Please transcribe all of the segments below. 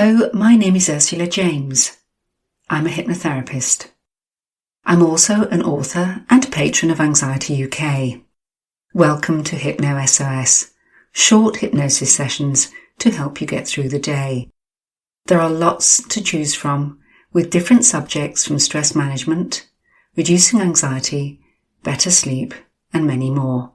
Hello, my name is Ursula James. I'm a hypnotherapist. I'm also an author and patron of Anxiety UK. Welcome to Hypno SOS, short hypnosis sessions to help you get through the day. There are lots to choose from, with different subjects from stress management, reducing anxiety, better sleep, and many more.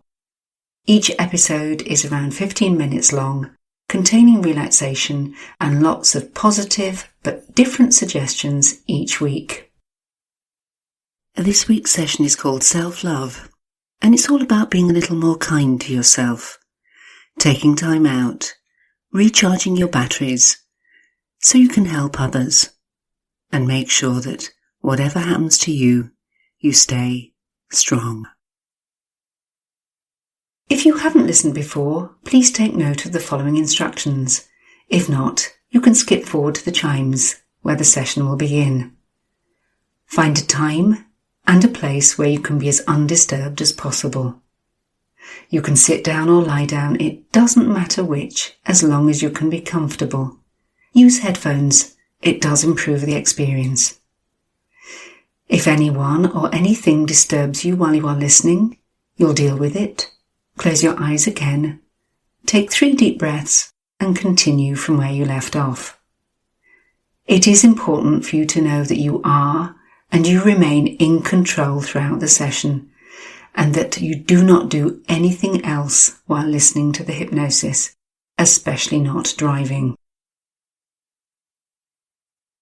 Each episode is around 15 minutes long, containing relaxation and lots of positive but different suggestions each week. This week's session is called Self-Love, and it's all about being a little more kind to yourself, taking time out, recharging your batteries so you can help others, and make sure that whatever happens to you, you stay strong. If you haven't listened before, please take note of the following instructions. If not, you can skip forward to the chimes where the session will begin. Find a time and a place where you can be as undisturbed as possible. You can sit down or lie down, it doesn't matter which, as long as you can be comfortable. Use headphones, it does improve the experience. If anyone or anything disturbs you while you are listening, you'll deal with it. Close your eyes again, take 3 deep breaths and continue from where you left off. It is important for you to know that you are and you remain in control throughout the session, and that you do not do anything else while listening to the hypnosis, especially not driving.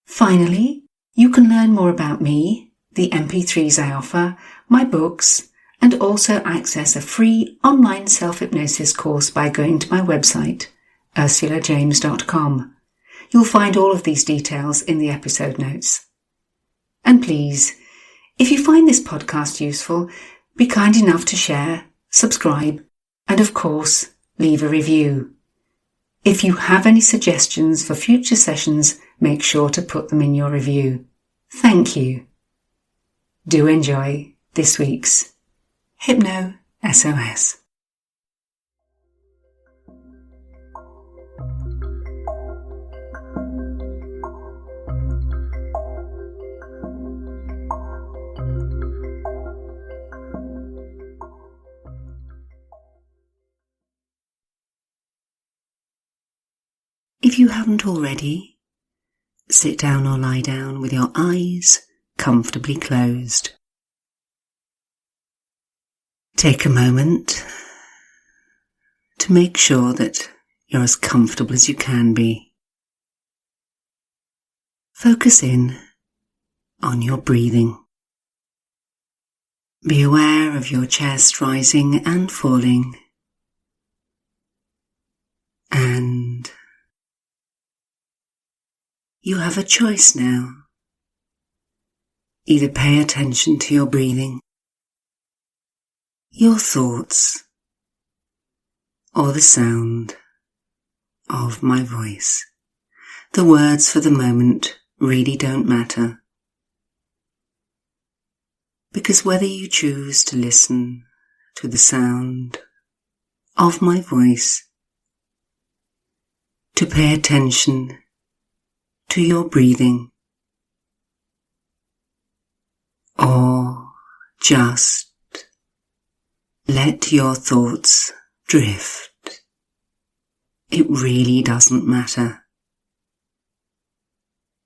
Finally, you can learn more about me, the MP3s I offer, my books, and also access a free online self-hypnosis course by going to my website, ursulajames.com. You'll find all of these details in the episode notes. And please, if you find this podcast useful, be kind enough to share, subscribe, and of course, leave a review. If you have any suggestions for future sessions, make sure to put them in your review. Thank you. Do enjoy this week's Hypno SOS. If you haven't already, sit down or lie down with your eyes comfortably closed. Take a moment to make sure that you're as comfortable as you can be. Focus in on your breathing. Be aware of your chest rising and falling, and you have a choice now. Either pay attention to your breathing, your thoughts, or the sound of my voice. The words for the moment really don't matter, because whether you choose to listen to the sound of my voice, to pay attention to your breathing, or just let your thoughts drift, it really doesn't matter.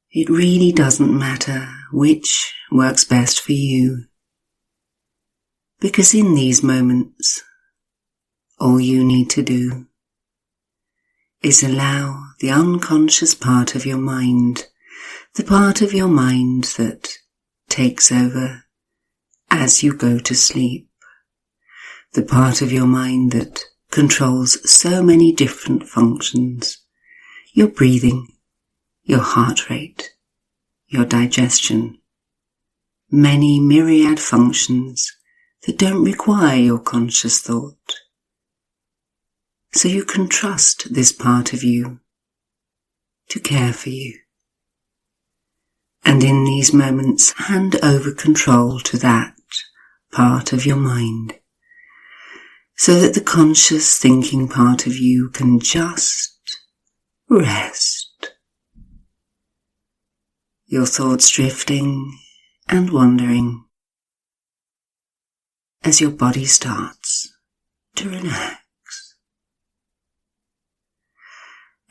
It really doesn't matter which works best for you, because in these moments, all you need to do is allow the unconscious part of your mind, the part of your mind that takes over as you go to sleep, the part of your mind that controls so many different functions, your breathing, your heart rate, your digestion, many myriad functions that don't require your conscious thought. So you can trust this part of you to care for you. And in these moments, hand over control to that part of your mind, so that the conscious thinking part of you can just rest your thoughts drifting and wandering as your body starts to relax.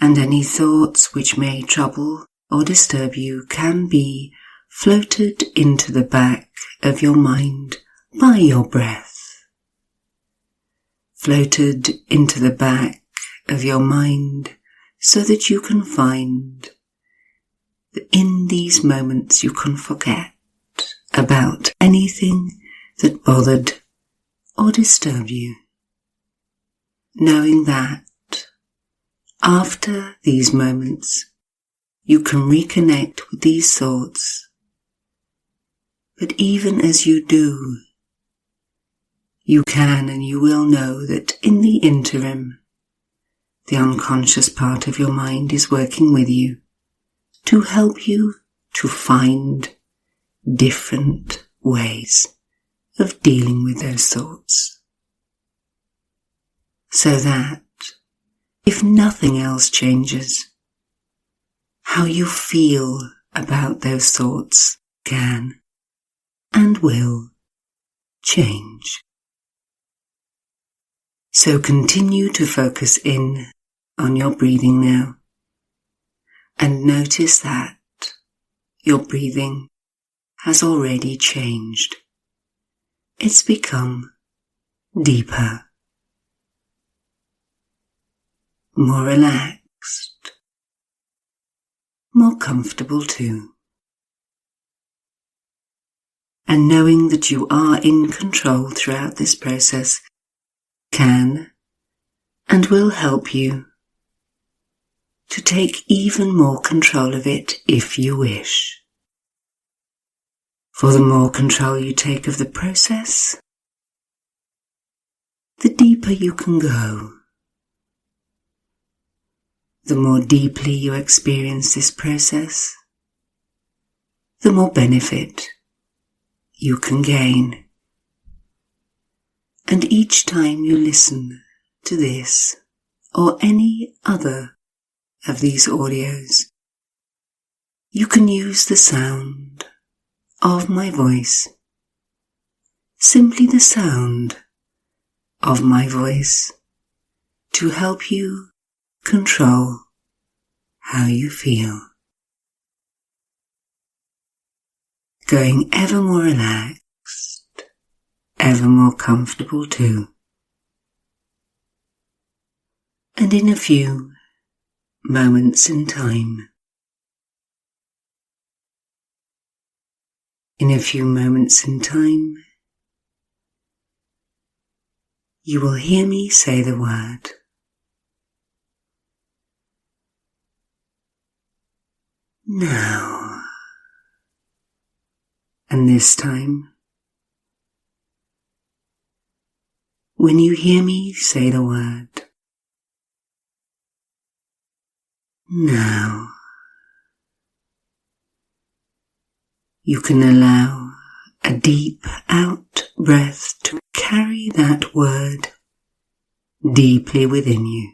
And any thoughts which may trouble or disturb you can be floated into the back of your mind by your breath. Floated into the back of your mind so that you can find that in these moments you can forget about anything that bothered or disturbed you, knowing that after these moments you can reconnect with these thoughts. But even as you do, you can and you will know that in the interim, the unconscious part of your mind is working with you to help you to find different ways of dealing with those thoughts. So that, if nothing else changes, how you feel about those thoughts can and will change. So continue to focus in on your breathing now, and notice that your breathing has already changed. It's become deeper, more relaxed, more comfortable too. And knowing that you are in control throughout this process can and will help you to take even more control of it if you wish. For the more control you take of the process, the deeper you can go. The more deeply you experience this process, the more benefit you can gain. And each time you listen to this or any other of these audios, you can use the sound of my voice, simply the sound of my voice, to help you control how you feel. Going ever more relaxed, ever more comfortable too. And in a few moments in time, you will hear me say the word now. And this time, when you hear me say the word now, you can allow a deep out breath to carry that word deeply within you.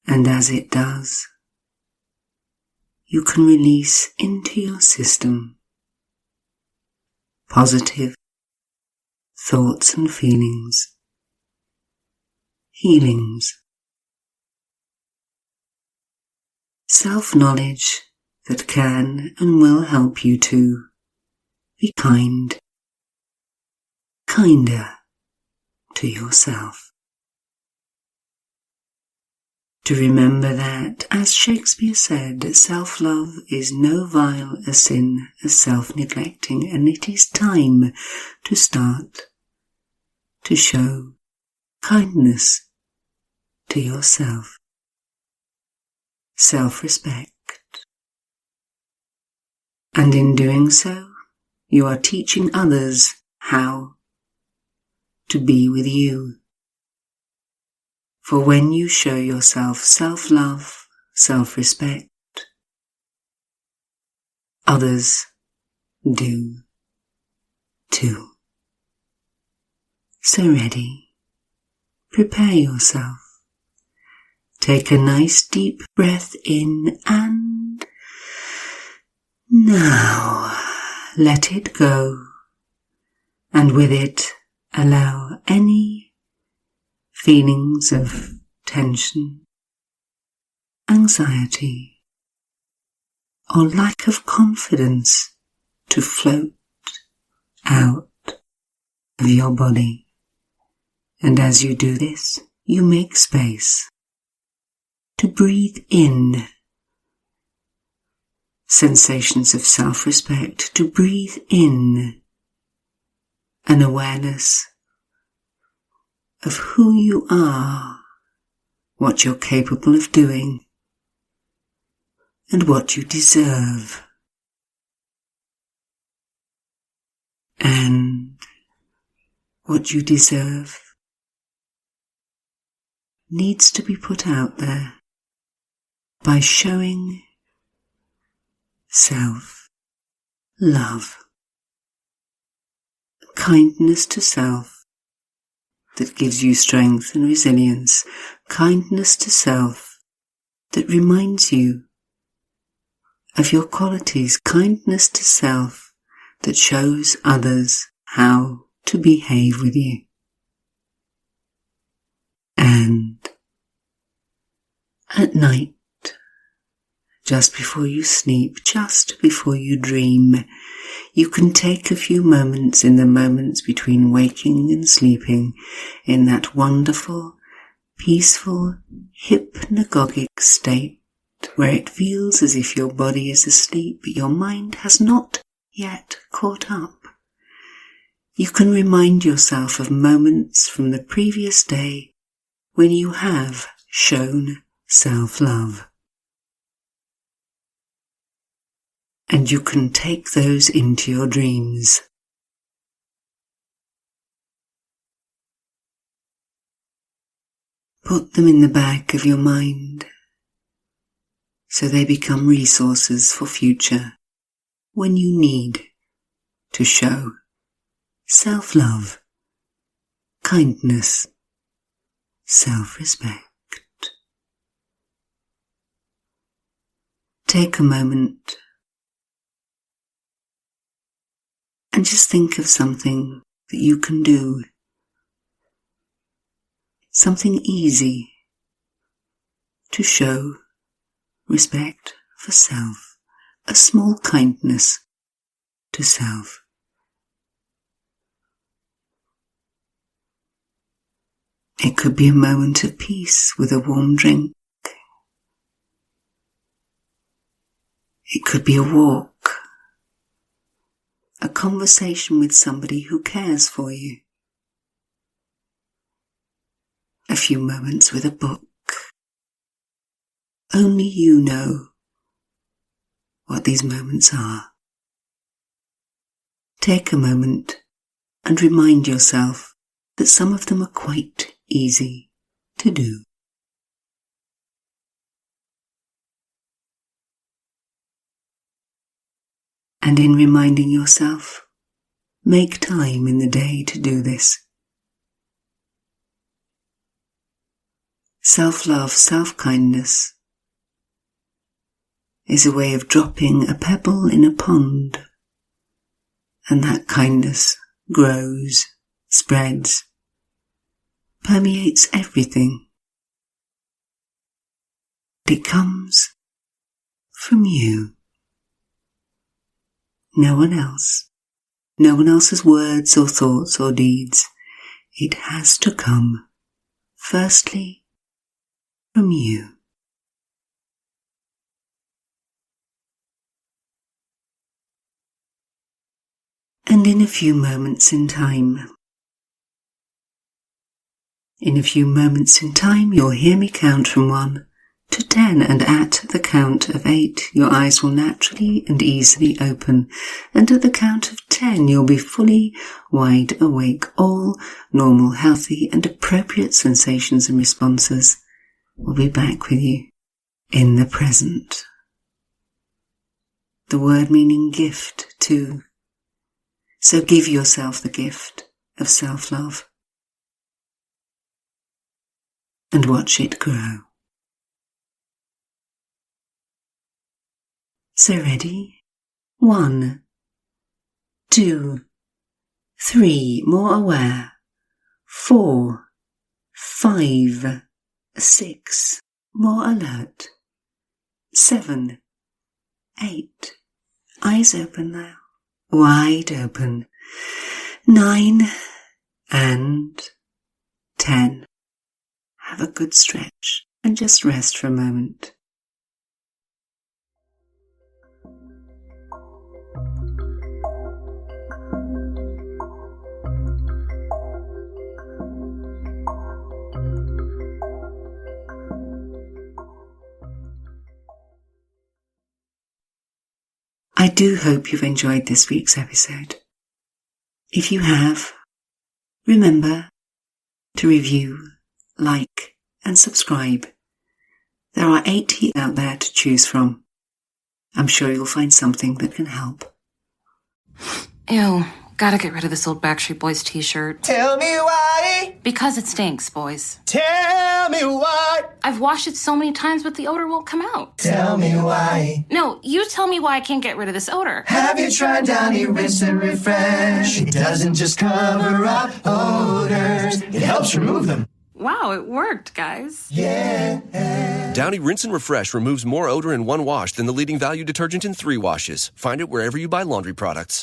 And as it does, you can release into your system positive thoughts and feelings, healings, self-knowledge that can and will help you to be kinder to yourself. To remember that, as Shakespeare said, self-love is no vile a sin as self-neglecting, and it is time to start to show kindness to yourself, self-respect. And in doing so, you are teaching others how to be with you. For when you show yourself self-love, self-respect, others do too. So ready, prepare yourself. Take a nice deep breath in and Now, let it go, and with it, allow any feelings of tension, anxiety, or lack of confidence to float out of your body. And as you do this, you make space to breathe in sensations of self-respect, to breathe in an awareness of who you are, what you're capable of doing, and what you deserve. And what you deserve needs to be put out there by showing self-love, kindness to self that gives you strength and resilience, kindness to self that reminds you of your qualities, kindness to self that shows others how to behave with you. And at night, just before you sleep, just before you dream, you can take a few moments in the moments between waking and sleeping in that wonderful, peaceful, hypnagogic state where it feels as if your body is asleep but your mind has not yet caught up. You can remind yourself of moments from the previous day when you have shown self-love. And you can take those into your dreams. Put them in the back of your mind so they become resources for future when you need to show self-love, kindness, self-respect. Take a moment and just think of something that you can do, something easy to show respect for self, a small kindness to self. It could be a moment of peace with a warm drink. It could be a walk, a conversation with somebody who cares for you, a few moments with a book. Only you know what these moments are. Take a moment and remind yourself that some of them are quite easy to do. And in reminding yourself, make time in the day to do this. Self-love, self-kindness is a way of dropping a pebble in a pond, and that kindness grows, spreads, permeates everything. It comes from you. No one else. No one else's words or thoughts or deeds. It has to come, firstly, from you. And in a few moments in time, you'll hear me count from 1 to 10, and at the count of 8, your eyes will naturally and easily open, and at the count of 10, you'll be fully wide awake. All normal, healthy, and appropriate sensations and responses will be back with you in the present. The word meaning gift, too. So give yourself the gift of self-love and watch it grow. So ready? 1, 2, 3, more aware, 4, 5, 6, more alert, 7, 8, eyes open now, wide open, 9, and 10. Have a good stretch and just rest for a moment. I do hope you've enjoyed this week's episode. If you have, remember to review, like, and subscribe. There are 80 out there to choose from. I'm sure you'll find something that can help. Ew, gotta get rid of this old Backstreet Boys t-shirt. Tell me why. Because it stinks, boys. Tell me why. I've washed it so many times, but the odor won't come out. Tell me why. No, you tell me why I can't get rid of this odor. Have you tried Downy Rinse and Refresh? It doesn't just cover up odors, it helps remove them. Wow, it worked, guys. Yeah. Downy Rinse and Refresh removes more odor in one wash than the leading value detergent in 3 washes. Find it wherever you buy laundry products.